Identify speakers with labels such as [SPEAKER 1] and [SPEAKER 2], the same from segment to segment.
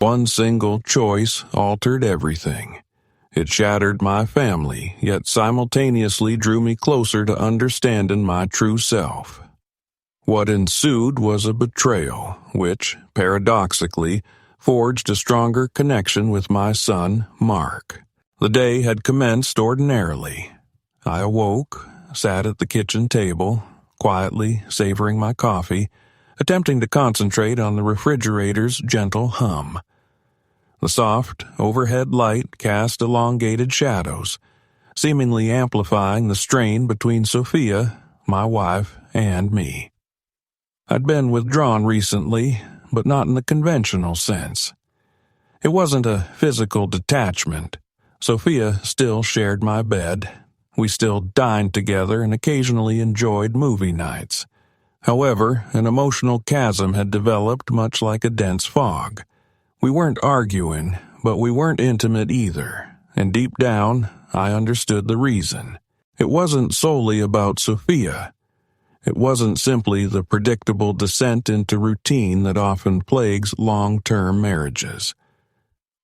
[SPEAKER 1] One single choice altered everything. It shattered my family, yet simultaneously drew me closer to understanding my true self. What ensued was a betrayal, which, paradoxically, forged a stronger connection with my son, Mark. The day had commenced ordinarily. I awoke, sat at the kitchen table, quietly savoring my coffee, attempting to concentrate on the refrigerator's gentle hum. The soft, overhead light cast elongated shadows, seemingly amplifying the strain between Sophia, my wife, and me. I'd been withdrawn recently, but not in the conventional sense. It wasn't a physical detachment. Sophia still shared my bed. We still dined together and occasionally enjoyed movie nights. However, an emotional chasm had developed much like a dense fog. We weren't arguing, but we weren't intimate either, and deep down, I understood the reason. It wasn't solely about Sophia. It wasn't simply the predictable descent into routine that often plagues long-term marriages.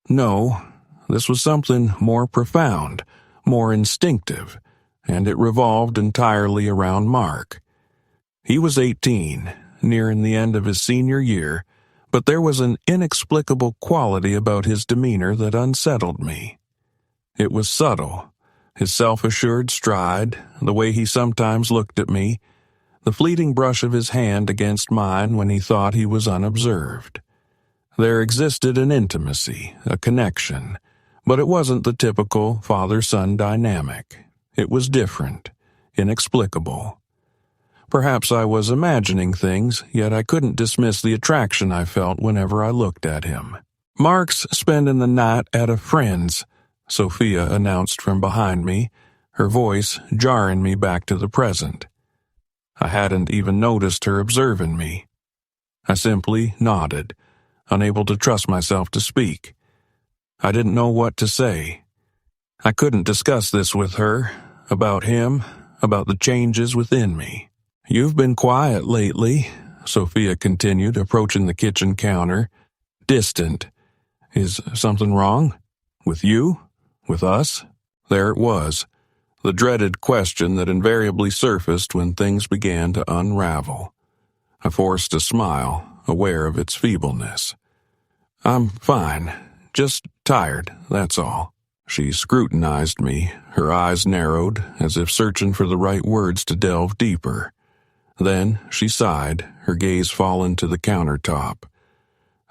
[SPEAKER 1] No, this was something more profound, more instinctive, and it revolved entirely around Mark. He was 18, nearing the end of his senior year, but there was an inexplicable quality about his demeanor that unsettled me. It was subtle, his self-assured stride, the way he sometimes looked at me, the fleeting brush of his hand against mine when he thought he was unobserved. There existed an intimacy, a connection, but it wasn't the typical father-son dynamic. It was different, inexplicable. Perhaps I was imagining things, yet I couldn't dismiss the attraction I felt whenever I looked at him. "Mark's spending the night at a friend's," Sophia announced from behind me, her voice jarring me back to the present. I hadn't even noticed her observing me. I simply nodded, unable to trust myself to speak. I didn't know what to say. I couldn't discuss this with her, about him, about the changes within me. "You've been quiet lately," Sophia continued, approaching the kitchen counter. "Distant. Is something wrong? With you? With us?" There it was, the dreaded question that invariably surfaced when things began to unravel. I forced a smile, aware of its feebleness. "I'm fine. Just tired, that's all." She scrutinized me, her eyes narrowed, as if searching for the right words to delve deeper. Then she sighed, her gaze fallen to the countertop.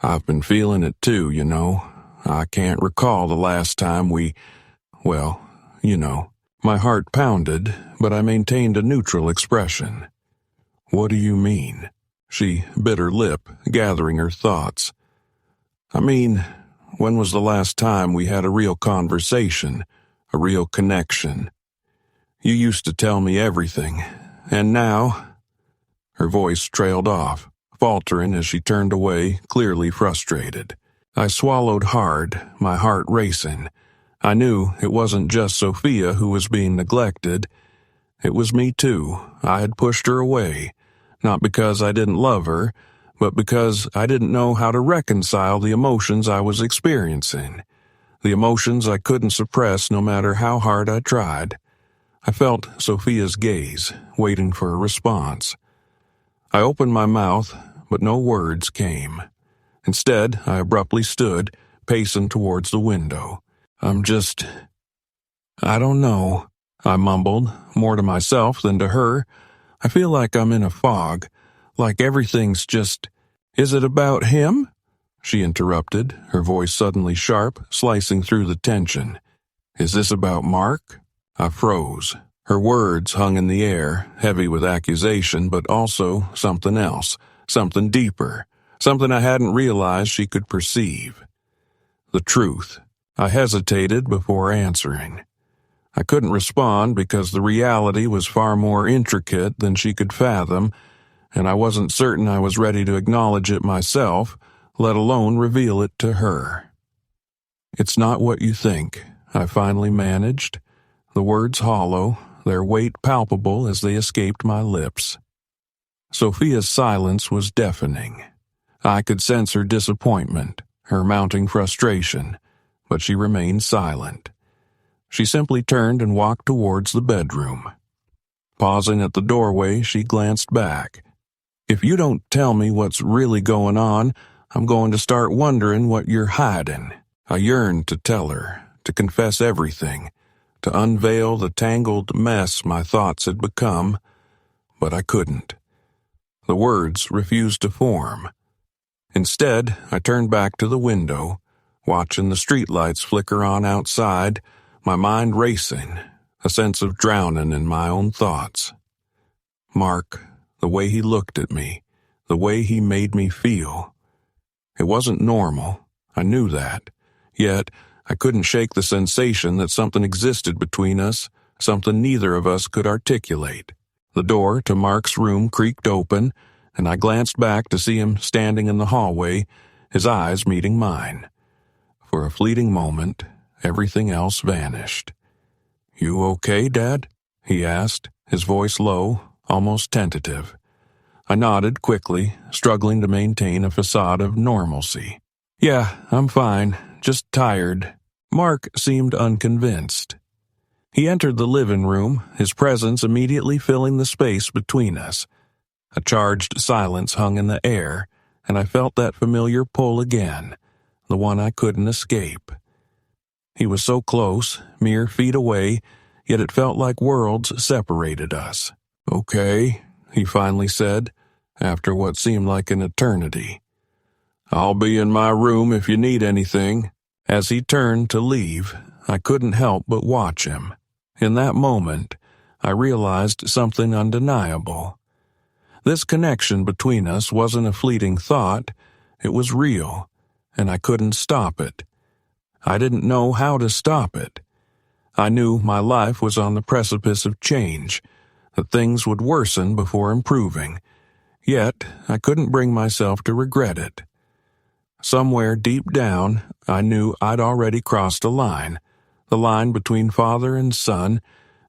[SPEAKER 1] "I've been feeling it too, you know. I can't recall the last time well, you know." My heart pounded, but I maintained a neutral expression. "What do you mean?" She bit her lip, gathering her thoughts. "I mean, when was the last time we had a real conversation, a real connection? You used to tell me everything, and now—" Her voice trailed off, faltering as she turned away, clearly frustrated. I swallowed hard, my heart racing. I knew it wasn't just Sophia who was being neglected. It was me too. I had pushed her away, not because I didn't love her, but because I didn't know how to reconcile the emotions I was experiencing, the emotions I couldn't suppress no matter how hard I tried. I felt Sophia's gaze, waiting for a response. I opened my mouth, but no words came. Instead, I abruptly stood, pacing towards the window. I don't know," I mumbled, more to myself than to her. "I feel like I'm in a fog, like everything's just—" "Is it about him?" she interrupted, her voice suddenly sharp, slicing through the tension. "Is this about Mark?" I froze. Her words hung in the air, heavy with accusation, but also something else, something deeper, something I hadn't realized she could perceive. The truth. I hesitated before answering. I couldn't respond because the reality was far more intricate than she could fathom, and I wasn't certain I was ready to acknowledge it myself, let alone reveal it to her. "It's not what you think," I finally managed, the words hollow, their weight palpable as they escaped my lips. Sophia's silence was deafening. I could sense her disappointment, her mounting frustration, but she remained silent. She simply turned and walked towards the bedroom. Pausing at the doorway, she glanced back. "If you don't tell me what's really going on, I'm going to start wondering what you're hiding." I yearned to tell her, to confess everything, to unveil the tangled mess my thoughts had become, but I couldn't. The words refused to form. Instead, I turned back to the window, watching the streetlights flicker on outside, my mind racing, a sense of drowning in my own thoughts. Mark, the way he looked at me, the way he made me feel. It wasn't normal, I knew that, yet I couldn't shake the sensation that something existed between us, something neither of us could articulate. The door to Mark's room creaked open, and I glanced back to see him standing in the hallway, his eyes meeting mine. For a fleeting moment, everything else vanished. "You okay, Dad?" he asked, his voice low, almost tentative. I nodded quickly, struggling to maintain a facade of normalcy. "Yeah, I'm fine, just tired." Mark seemed unconvinced. He entered the living room, his presence immediately filling the space between us. A charged silence hung in the air, and I felt that familiar pull again, the one I couldn't escape. He was so close, mere feet away, yet it felt like worlds separated us. "Okay," he finally said, after what seemed like an eternity. "I'll be in my room if you need anything." As he turned to leave, I couldn't help but watch him. In that moment, I realized something undeniable. This connection between us wasn't a fleeting thought, it was real, and I couldn't stop it. I didn't know how to stop it. I knew my life was on the precipice of change, that things would worsen before improving, yet I couldn't bring myself to regret it. Somewhere deep down, I knew I'd already crossed a line, the line between father and son,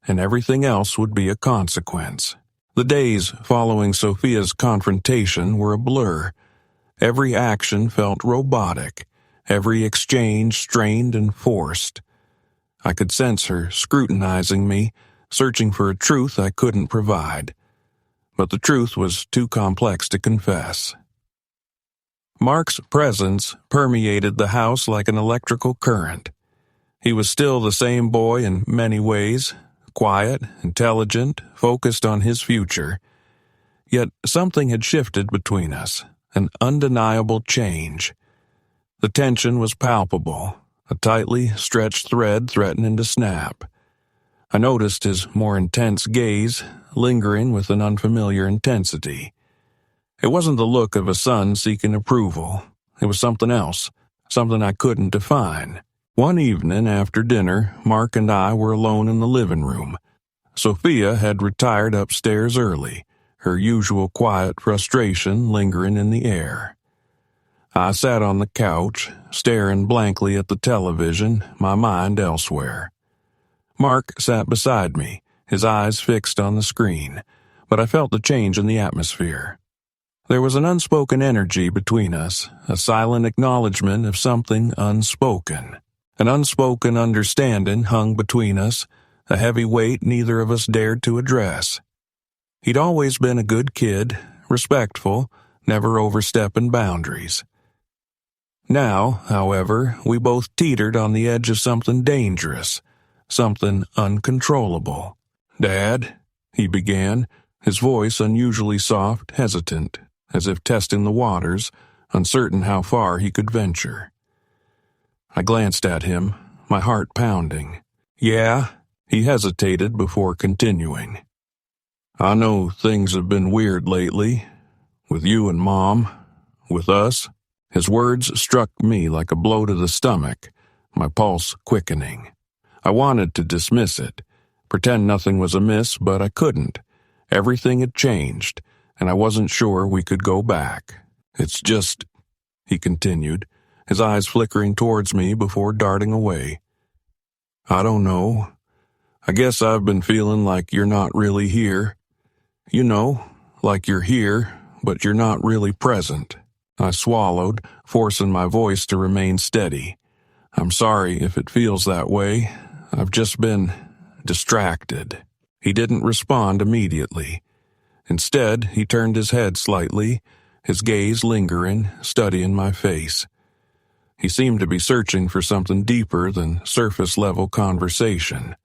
[SPEAKER 1] and everything else would be a consequence. The days following Sophia's confrontation were a blur. Every action felt robotic, every exchange strained and forced. I could sense her scrutinizing me, searching for a truth I couldn't provide. But the truth was too complex to confess. Mark's presence permeated the house like an electrical current. He was still the same boy in many ways, quiet, intelligent, focused on his future. Yet something had shifted between us, an undeniable change. The tension was palpable, a tightly stretched thread threatening to snap. I noticed his more intense gaze, lingering with an unfamiliar intensity. It wasn't the look of a son seeking approval. It was something else, something I couldn't define. One evening after dinner, Mark and I were alone in the living room. Sophia had retired upstairs early, her usual quiet frustration lingering in the air. I sat on the couch, staring blankly at the television, my mind elsewhere. Mark sat beside me, his eyes fixed on the screen, but I felt the change in the atmosphere. There was an unspoken energy between us, a silent acknowledgement of something unspoken. An unspoken understanding hung between us, a heavy weight neither of us dared to address. He'd always been a good kid, respectful, never overstepping boundaries. Now, however, we both teetered on the edge of something dangerous, something uncontrollable. "Dad," he began, his voice unusually soft, hesitant, as if testing the waters, uncertain how far he could venture. I glanced at him, my heart pounding. "Yeah?" He hesitated before continuing. "I know things have been weird lately, with you and Mom, with us." His words struck me like a blow to the stomach, my pulse quickening. I wanted to dismiss it, pretend nothing was amiss, but I couldn't. Everything had changed, and I wasn't sure we could go back. "It's just," he continued, his eyes flickering towards me before darting away. "I don't know. I guess I've been feeling like you're not really here. You know, like you're here, but you're not really present." I swallowed, forcing my voice to remain steady. I'm sorry if it feels that way. I've just been distracted. He didn't respond immediately. Instead, he turned his head slightly, his gaze lingering, studying my face. He seemed to be searching for something deeper than surface-level conversation.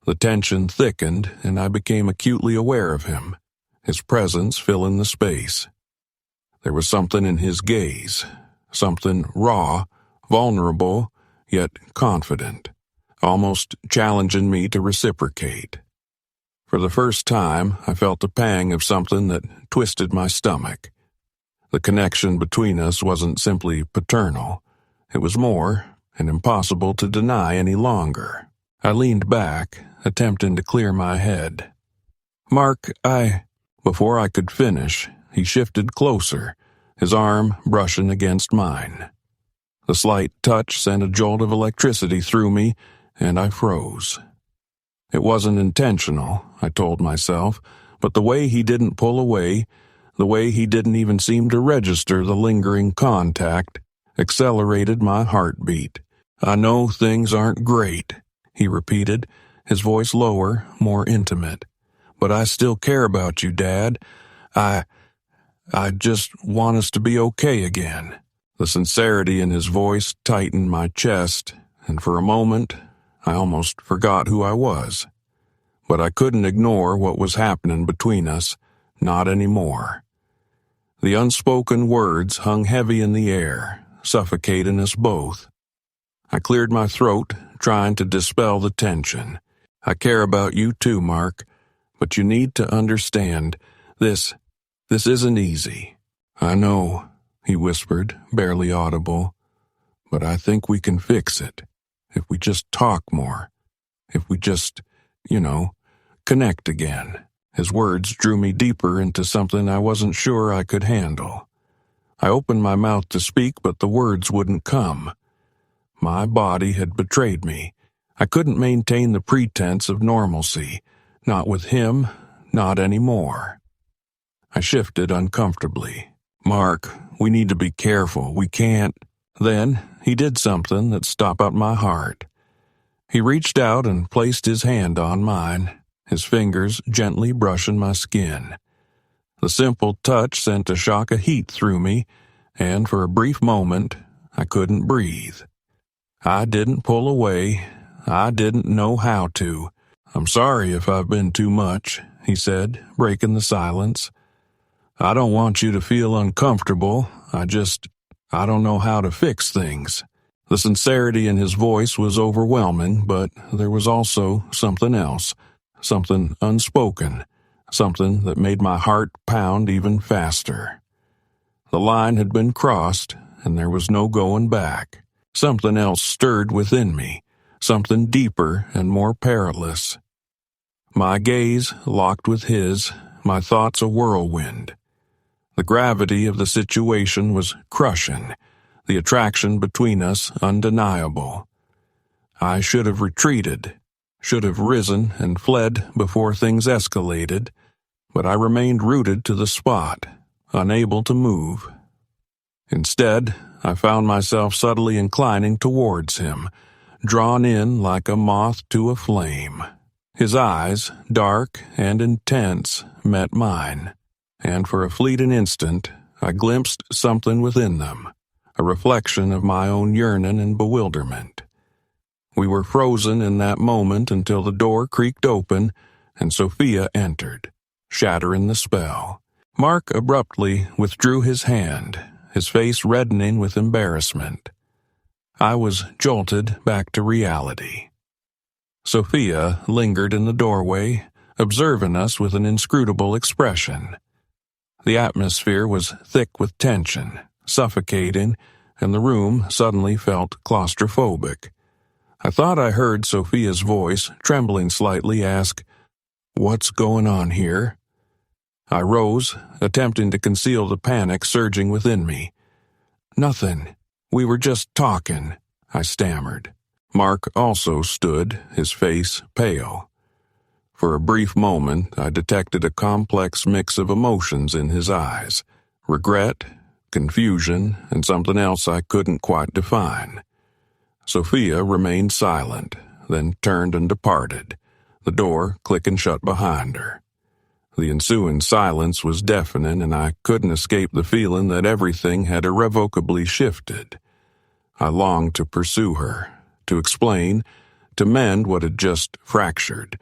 [SPEAKER 1] The tension thickened, and I became acutely aware of him, his presence filling the space. There was something in his gaze, something raw, vulnerable, yet confident, almost challenging me to reciprocate. For the first time, I felt a pang of something that twisted my stomach. The connection between us wasn't simply paternal. It was more, and impossible to deny any longer. I leaned back, attempting to clear my head. "Mark, Before I could finish, he shifted closer, his arm brushing against mine. The slight touch sent a jolt of electricity through me, and I froze. It wasn't intentional, I told myself, but the way he didn't pull away, the way he didn't even seem to register the lingering contact, accelerated my heartbeat. "I know things aren't great," he repeated, his voice lower, more intimate. "But I still care about you, Dad. I just want us to be okay again." The sincerity in his voice tightened my chest, and for a moment, I almost forgot who I was. But I couldn't ignore what was happening between us, not anymore. The unspoken words hung heavy in the air, suffocating us both. I cleared my throat, trying to dispel the tension. "I care about you too, Mark, but you need to understand, this isn't easy." "I know," he whispered, barely audible, "but I think we can fix it. If we just talk more. If we just, connect again." His words drew me deeper into something I wasn't sure I could handle. I opened my mouth to speak, but the words wouldn't come. My body had betrayed me. I couldn't maintain the pretense of normalcy. Not with him, not anymore. I shifted uncomfortably. "Mark, we need to be careful. We can't." Then he did something that stopped out my heart. He reached out and placed his hand on mine, his fingers gently brushing my skin. The simple touch sent a shock of heat through me, and for a brief moment, I couldn't breathe. I didn't pull away. I didn't know how to. "I'm sorry if I've been too much," he said, breaking the silence. "I don't want you to feel uncomfortable. I don't know how to fix things." The sincerity in his voice was overwhelming, but there was also something else, something unspoken, something that made my heart pound even faster. The line had been crossed, and there was no going back. Something else stirred within me, something deeper and more perilous. My gaze locked with his, my thoughts a whirlwind. The gravity of the situation was crushing, the attraction between us undeniable. I should have retreated, should have risen and fled before things escalated, but I remained rooted to the spot, unable to move. Instead, I found myself subtly inclining towards him, drawn in like a moth to a flame. His eyes, dark and intense, met mine, and for a fleeting instant, I glimpsed something within them, a reflection of my own yearning and bewilderment. We were frozen in that moment until the door creaked open and Sophia entered, shattering the spell. Mark abruptly withdrew his hand, his face reddening with embarrassment. I was jolted back to reality. Sophia lingered in the doorway, observing us with an inscrutable expression. The atmosphere was thick with tension, suffocating, and the room suddenly felt claustrophobic. I thought I heard Sophia's voice, trembling slightly, ask, "What's going on here?" I rose, attempting to conceal the panic surging within me. "Nothing. We were just talking," I stammered. Mark also stood, his face pale. For a brief moment, I detected a complex mix of emotions in his eyes: regret, confusion, and something else I couldn't quite define. Sophia remained silent, then turned and departed, the door clicking shut behind her. The ensuing silence was deafening, and I couldn't escape the feeling that everything had irrevocably shifted. I longed to pursue her, to explain, to mend what had just fractured,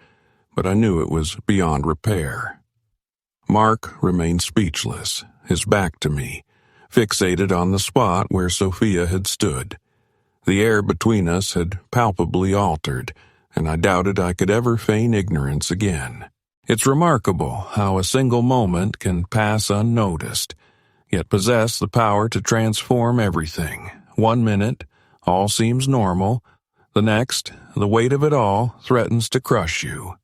[SPEAKER 1] but I knew it was beyond repair. Mark remained speechless, his back to me, fixated on the spot where Sophia had stood. The air between us had palpably altered, and I doubted I could ever feign ignorance again. It's remarkable how a single moment can pass unnoticed, yet possess the power to transform everything. 1 minute, all seems normal. The next, the weight of it all threatens to crush you.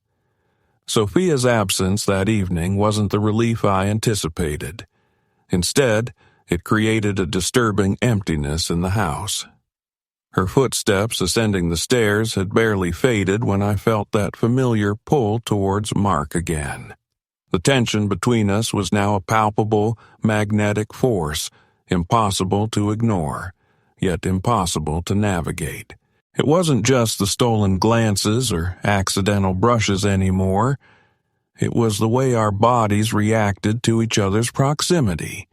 [SPEAKER 1] Sophia's absence that evening wasn't the relief I anticipated. Instead, it created a disturbing emptiness in the house. Her footsteps ascending the stairs had barely faded when I felt that familiar pull towards Mark again. The tension between us was now a palpable, magnetic force, impossible to ignore, yet impossible to navigate. It wasn't just the stolen glances or accidental brushes anymore. It was the way our bodies reacted to each other's proximity,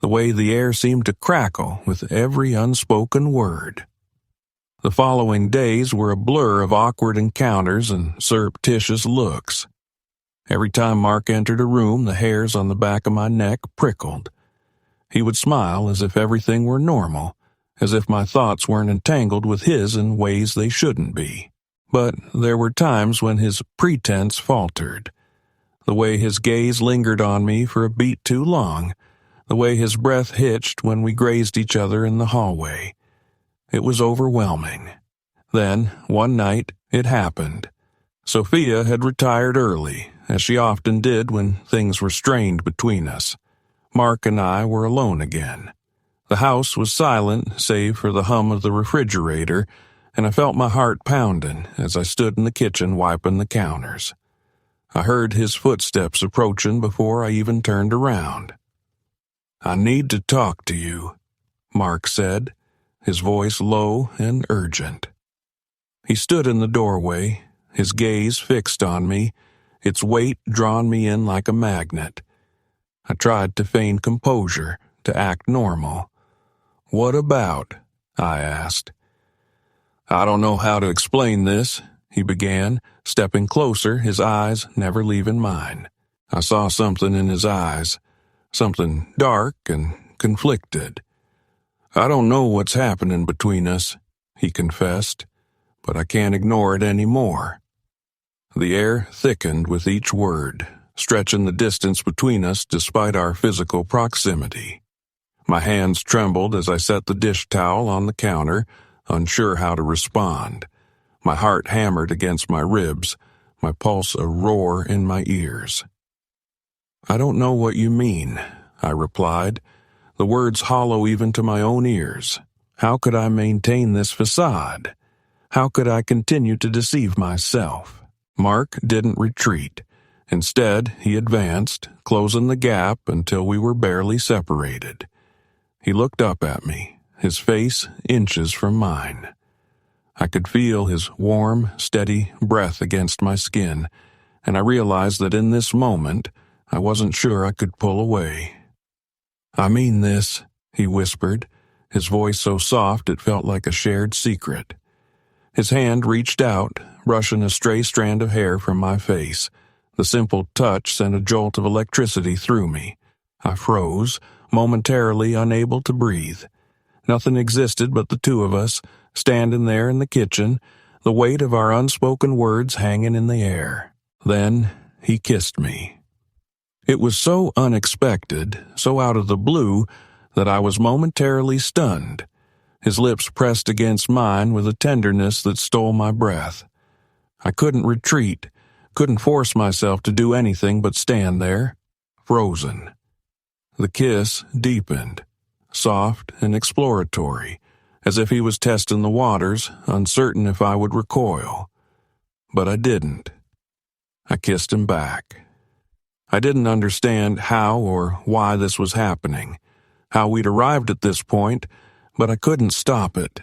[SPEAKER 1] the way the air seemed to crackle with every unspoken word. The following days were a blur of awkward encounters and surreptitious looks. Every time Mark entered a room, the hairs on the back of my neck prickled. He would smile as if everything were normal, as if my thoughts weren't entangled with his in ways they shouldn't be. But there were times when his pretense faltered. The way his gaze lingered on me for a beat too long, the way his breath hitched when we grazed each other in the hallway. It was overwhelming. Then, one night, it happened. Sophia had retired early, as she often did when things were strained between us. Mark and I were alone again. The house was silent, save for the hum of the refrigerator, and I felt my heart pounding as I stood in the kitchen wiping the counters. I heard his footsteps approaching before I even turned around. "I need to talk to you," Mark said, his voice low and urgent. He stood in the doorway, his gaze fixed on me, its weight drawn me in like a magnet. I tried to feign composure, to act normal. "What about?" I asked. "I don't know how to explain this," he began, stepping closer, his eyes never leaving mine. I saw something in his eyes, something dark and conflicted. "I don't know what's happening between us," he confessed, "but I can't ignore it anymore." The air thickened with each word, stretching the distance between us despite our physical proximity. My hands trembled as I set the dish towel on the counter, unsure how to respond. My heart hammered against my ribs, my pulse a roar in my ears. "I don't know what you mean," I replied, the words hollow even to my own ears. How could I maintain this facade? How could I continue to deceive myself? Mark didn't retreat. Instead, he advanced, closing the gap until we were barely separated. He looked up at me, his face inches from mine. I could feel his warm, steady breath against my skin, and I realized that in this moment, I wasn't sure I could pull away. "I mean this," he whispered, his voice so soft it felt like a shared secret. His hand reached out, brushing a stray strand of hair from my face. The simple touch sent a jolt of electricity through me. I froze, momentarily unable to breathe. Nothing existed but the two of us, standing there in the kitchen, the weight of our unspoken words hanging in the air. Then he kissed me. It was so unexpected, so out of the blue, that I was momentarily stunned. His lips pressed against mine with a tenderness that stole my breath. I couldn't retreat, couldn't force myself to do anything but stand there, frozen. The kiss deepened, soft and exploratory, as if he was testing the waters, uncertain if I would recoil. But I didn't. I kissed him back. I didn't understand how or why this was happening. how we'd arrived at this point, but I couldn't stop it.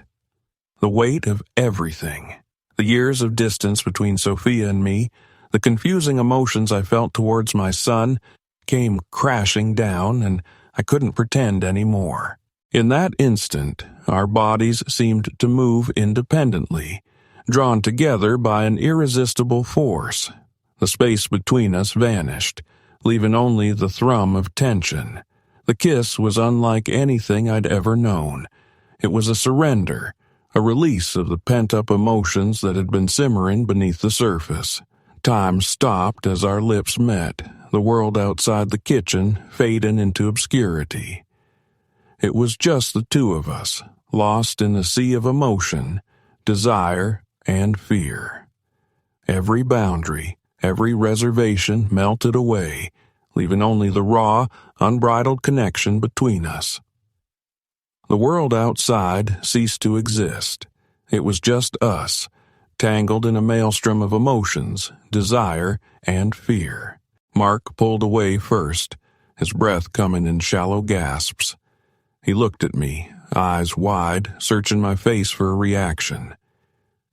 [SPEAKER 1] The weight of everything, the years of distance between Sophia and me, the confusing emotions I felt towards my son, came crashing down, and I couldn't pretend anymore. In that instant, our bodies seemed to move independently, drawn together by an irresistible force. The space between us vanished, leaving only the thrum of tension. The kiss was unlike anything I'd ever known. It was a surrender, a release of the pent-up emotions that had been simmering beneath the surface. Time stopped as our lips met, the world outside the kitchen fading into obscurity. It was just the two of us, lost in a sea of emotion, desire, and fear. Every boundary, every reservation melted away, leaving only the raw, unbridled connection between us. The world outside ceased to exist. It was just us, tangled in a maelstrom of emotions, desire, and fear. Mark pulled away first, his breath coming in shallow gasps. He looked at me, eyes wide, searching my face for a reaction.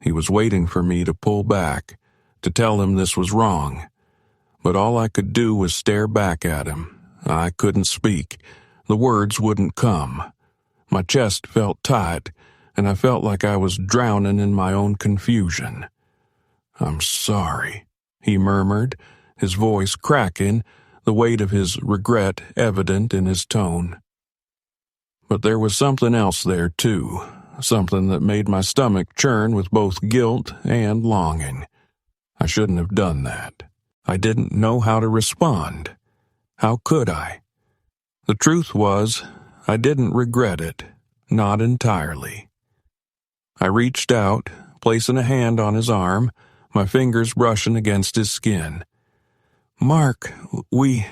[SPEAKER 1] He was waiting for me to pull back, to tell him this was wrong. But all I could do was stare back at him. I couldn't speak. The words wouldn't come. My chest felt tight, and I felt like I was drowning in my own confusion. "I'm sorry," he murmured, his voice cracking, the weight of his regret evident in his tone. But there was something else there, too, something that made my stomach churn with both guilt and longing. I shouldn't have done that. I didn't know how to respond. How could I? The truth was, I didn't regret it, not entirely. I reached out, placing a hand on his arm, my fingers brushing against his skin. "Mark, we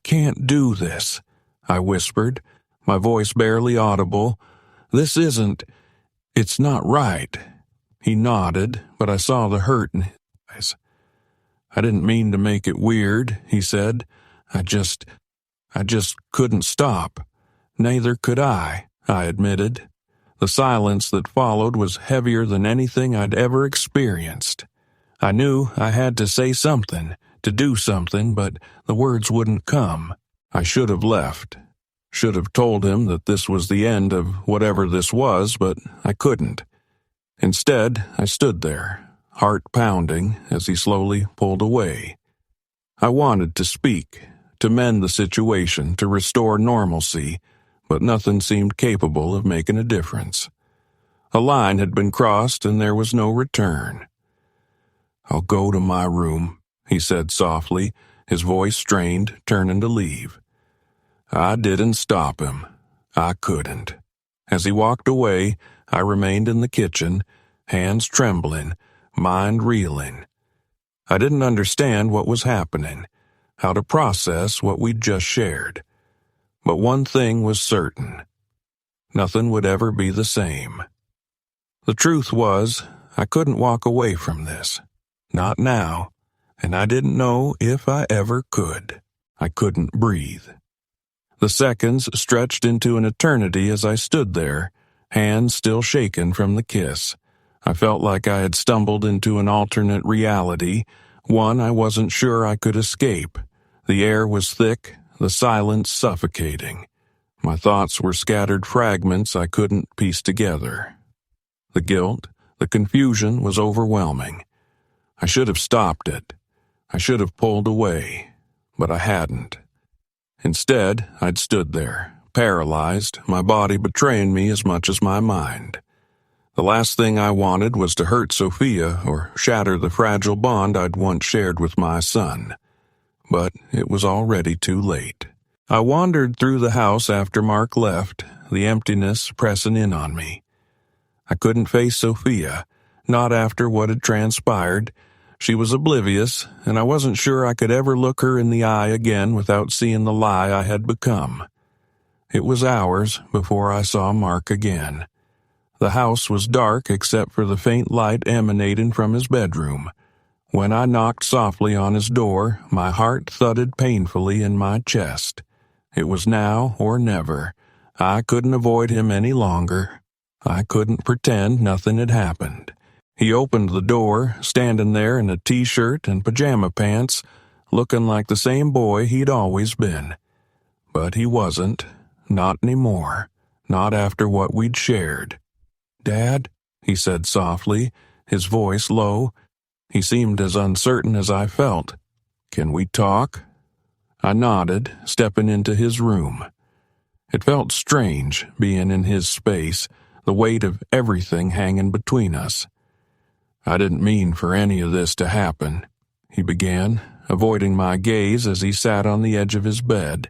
[SPEAKER 1] can't do this," I whispered, my voice barely audible. It's not right." He nodded, but I saw the hurt in his eyes. "I didn't mean to make it weird," he said. I just couldn't stop." "Neither could I admitted. The silence that followed was heavier than anything I'd ever experienced. I knew I had to say something, to do something, but the words wouldn't come. I should have left. Should have told him that this was the end of whatever this was, but I couldn't. Instead, I stood there, heart pounding, as he slowly pulled away. I wanted to speak, to mend the situation, to restore normalcy, but nothing seemed capable of making a difference. A line had been crossed and there was no return. "I'll go to my room," he said softly, his voice strained, turning to leave. I didn't stop him. I couldn't. As he walked away, I remained in the kitchen, hands trembling, mind reeling. I didn't understand what was happening, how to process what we'd just shared. But one thing was certain. Nothing would ever be the same. The truth was, I couldn't walk away from this. Not now, and I didn't know if I ever could. I couldn't breathe. The seconds stretched into an eternity as I stood there, hands still shaken from the kiss. I felt like I had stumbled into an alternate reality, one I wasn't sure I could escape. The air was thick, the silence suffocating. My thoughts were scattered fragments I couldn't piece together. The guilt, the confusion was overwhelming. I should have stopped it. I should have pulled away, but I hadn't. Instead, I'd stood there, paralyzed, my body betraying me as much as my mind. The last thing I wanted was to hurt Sophia or shatter the fragile bond I'd once shared with my son. But it was already too late. I wandered through the house after Mark left, the emptiness pressing in on me. I couldn't face Sophia, not after what had transpired. She was oblivious, and I wasn't sure I could ever look her in the eye again without seeing the lie I had become. It was hours before I saw Mark again. The house was dark except for the faint light emanating from his bedroom. When I knocked softly on his door, my heart thudded painfully in my chest. It was now or never. I couldn't avoid him any longer. I couldn't pretend nothing had happened. He opened the door, standing there in a t-shirt and pajama pants, looking like the same boy he'd always been. But he wasn't. Not anymore. Not after what we'd shared. "Dad," he said softly, his voice low. He seemed as uncertain as I felt. "Can we talk?" I nodded, stepping into his room. It felt strange, being in his space, the weight of everything hanging between us. "I didn't mean for any of this to happen," he began, avoiding my gaze as he sat on the edge of his bed.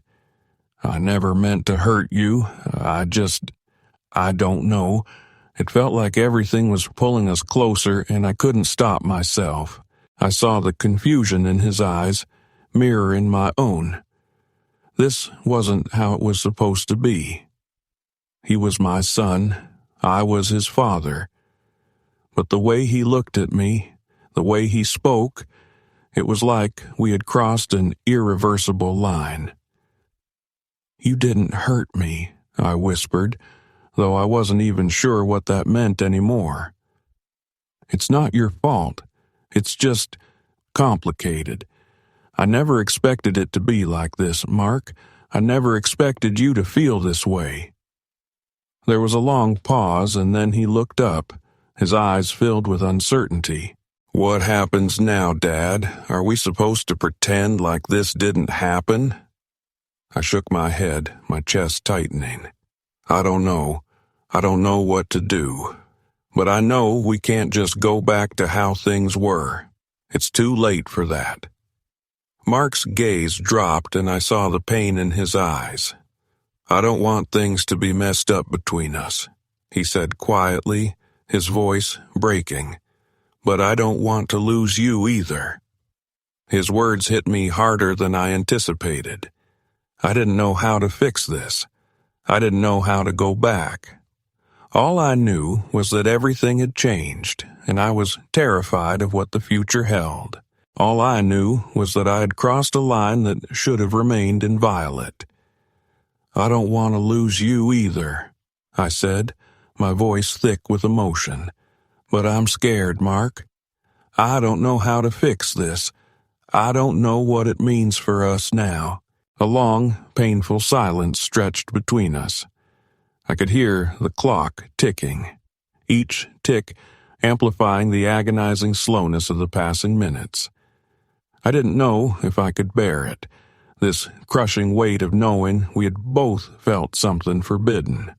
[SPEAKER 1] "I never meant to hurt you. I don't know. It felt like everything was pulling us closer, and I couldn't stop myself." I saw the confusion in his eyes, mirroring my own. This wasn't how it was supposed to be. He was my son. I was his father. But the way he looked at me, the way he spoke, it was like we had crossed an irreversible line. "You didn't hurt me," I whispered, though I wasn't even sure what that meant anymore. "It's not your fault. It's just complicated. I never expected it to be like this, Mark. I never expected you to feel this way." There was a long pause, and then he looked up, his eyes filled with uncertainty. "What happens now, Dad? Are we supposed to pretend like this didn't happen?" I shook my head, my chest tightening. "I don't know. I don't know what to do. But I know we can't just go back to how things were. It's too late for that." Mark's gaze dropped, and I saw the pain in his eyes. "I don't want things to be messed up between us," he said quietly, his voice breaking. "But I don't want to lose you either." His words hit me harder than I anticipated. I didn't know how to fix this. I didn't know how to go back. All I knew was that everything had changed, and I was terrified of what the future held. All I knew was that I had crossed a line that should have remained inviolate. "I don't want to lose you either," I said, my voice thick with emotion. "But I'm scared, Mark. I don't know how to fix this. I don't know what it means for us now." A long, painful silence stretched between us. I could hear the clock ticking, each tick amplifying the agonizing slowness of the passing minutes. I didn't know if I could bear it, this crushing weight of knowing we had both felt something forbidden.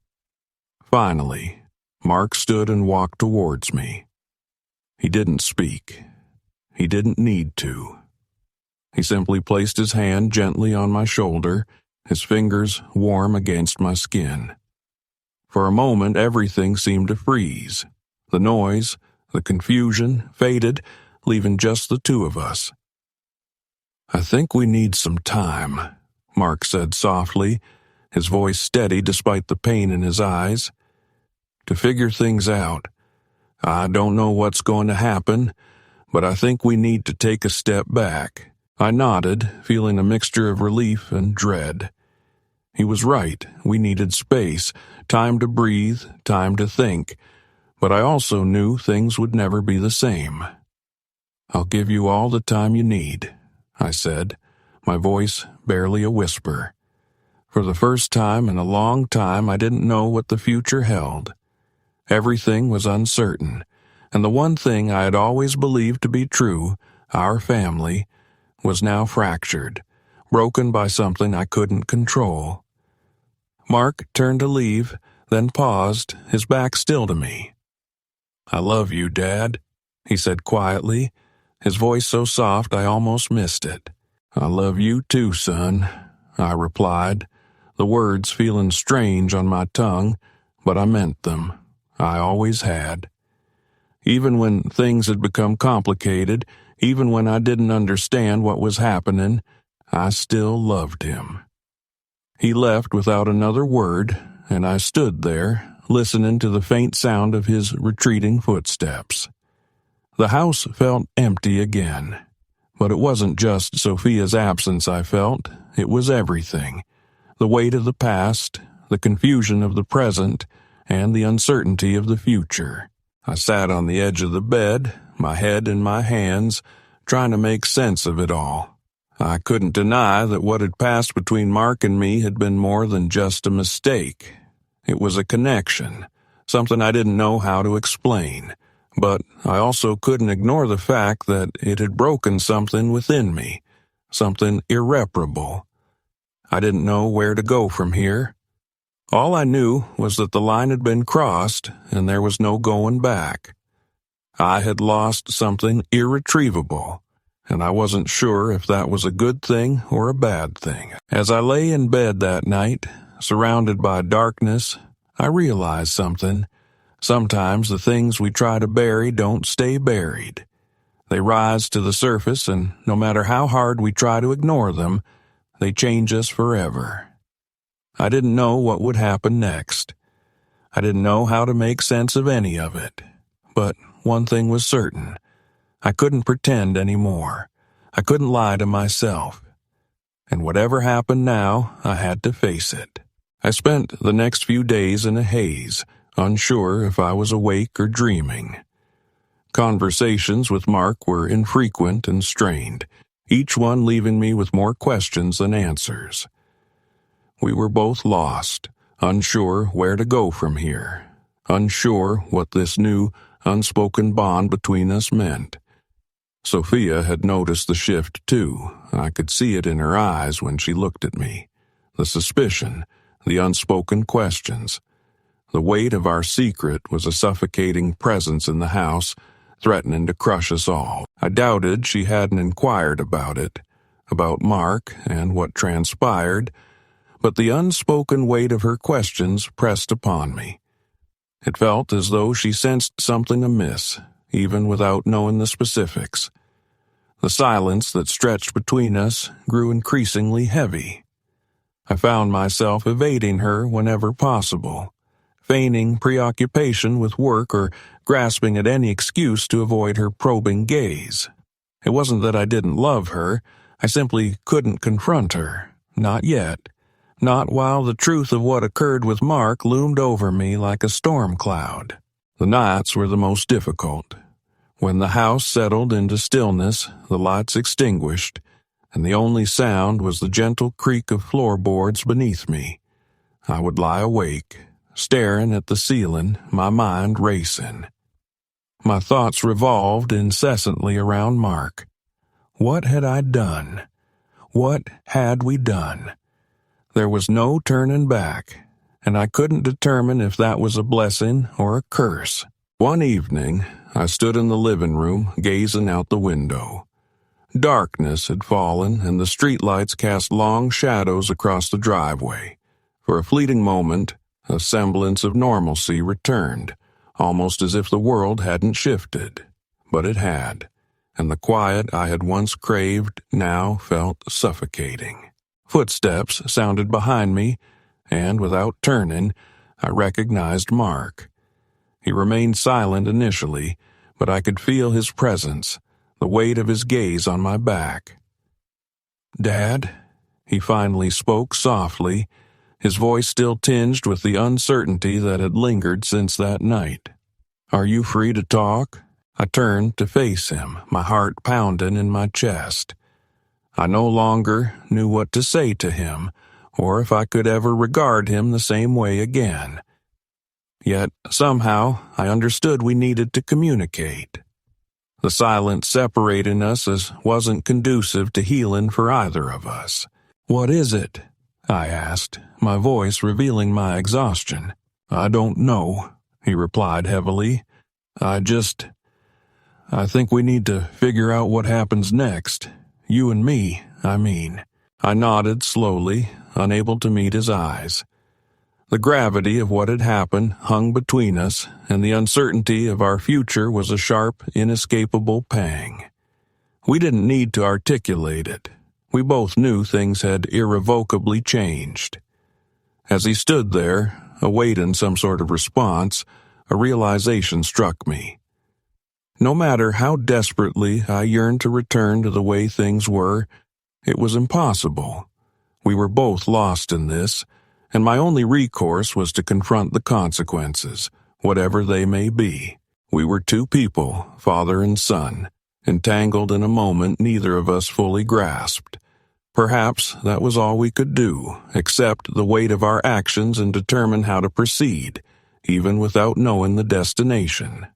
[SPEAKER 1] Finally, Mark stood and walked towards me. He didn't speak. He didn't need to. He simply placed his hand gently on my shoulder, his fingers warm against my skin. For a moment, everything seemed to freeze. The noise, the confusion faded, leaving just the two of us. "I think we need some time," Mark said softly, his voice steady despite the pain in his eyes. "To figure things out. I don't know what's going to happen, but I think we need to take a step back." I nodded, feeling a mixture of relief and dread. He was right. We needed space, time to breathe, time to think, but I also knew things would never be the same. "I'll give you all the time you need," I said, my voice barely a whisper. For the first time in a long time, I didn't know what the future held. Everything was uncertain, and the one thing I had always believed to be true, our family, was now fractured, broken by something I couldn't control. Mark turned to leave, then paused, his back still to me. "I love you, Dad," he said quietly, his voice so soft I almost missed it. "I love you too, son," I replied, the words feeling strange on my tongue, but I meant them. I always had. Even when things had become complicated, even when I didn't understand what was happening, I still loved him. He left without another word, and I stood there, listening to the faint sound of his retreating footsteps. The house felt empty again, but it wasn't just Sophia's absence I felt, it was everything. the weight of the past, the confusion of the present, and the uncertainty of the future. I sat on the edge of the bed, my head in my hands, trying to make sense of it all. I couldn't deny that what had passed between Mark and me had been more than just a mistake. It was a connection, something I didn't know how to explain. But I also couldn't ignore the fact that it had broken something within me, something irreparable. I didn't know where to go from here. All I knew was that the line had been crossed and there was no going back. I had lost something irretrievable, and I wasn't sure if that was a good thing or a bad thing. As I lay in bed that night, surrounded by darkness, I realized something. Sometimes the things we try to bury don't stay buried. They rise to the surface, and no matter how hard we try to ignore them, they change us forever. I didn't know what would happen next. I didn't know how to make sense of any of it. But one thing was certain. I couldn't pretend anymore. I couldn't lie to myself. And whatever happened now, I had to face it. I spent the next few days in a haze, unsure if I was awake or dreaming. Conversations with Mark were infrequent and strained, each one leaving me with more questions than answers. We were both lost, unsure where to go from here, unsure what this new, unspoken bond between us meant. Sophia had noticed the shift too. I could see it in her eyes when she looked at me. The suspicion, the unspoken questions. The weight of our secret was a suffocating presence in the house, threatening to crush us all. I doubted she hadn't inquired about it, about Mark and what transpired, but the unspoken weight of her questions pressed upon me. It felt as though she sensed something amiss, even without knowing the specifics. The silence that stretched between us grew increasingly heavy. I found myself evading her whenever possible, feigning preoccupation with work or grasping at any excuse to avoid her probing gaze. It wasn't that I didn't love her, I simply couldn't confront her, not yet, not while the truth of what occurred with Mark loomed over me like a storm cloud. The nights were the most difficult. When the house settled into stillness, the lights extinguished, and the only sound was the gentle creak of floorboards beneath me. I would lie awake, staring at the ceiling, my mind racing. My thoughts revolved incessantly around Mark. What had I done? What had we done? There was no turning back, and I couldn't determine if that was a blessing or a curse. One evening, I stood in the living room, gazing out the window. Darkness had fallen, and the streetlights cast long shadows across the driveway. For a fleeting moment, a semblance of normalcy returned, almost as if the world hadn't shifted. But it had, and the quiet I had once craved now felt suffocating. Footsteps sounded behind me, and without turning, I recognized Mark. He remained silent initially, but I could feel his presence, the weight of his gaze on my back. "Dad," he finally spoke softly, his voice still tinged with the uncertainty that had lingered since that night. "Are you free to talk?" I turned to face him, my heart pounding in my chest. I no longer knew what to say to him, or if I could ever regard him the same way again. Yet, somehow, I understood we needed to communicate. The silence separating us wasn't conducive to healing for either of us. "What is it?" I asked, my voice revealing my exhaustion. "I don't know," he replied heavily. I think we need to figure out what happens next. You and me, I mean." I nodded slowly, unable to meet his eyes. The gravity of what had happened hung between us, and the uncertainty of our future was a sharp, inescapable pang. We didn't need to articulate it. We both knew things had irrevocably changed. As he stood there, awaiting some sort of response, a realization struck me. No matter how desperately I yearned to return to the way things were, it was impossible. We were both lost in this, and my only recourse was to confront the consequences, whatever they may be. We were two people, father and son, entangled in a moment neither of us fully grasped. Perhaps that was all we could do, accept the weight of our actions and determine how to proceed, even without knowing the destination.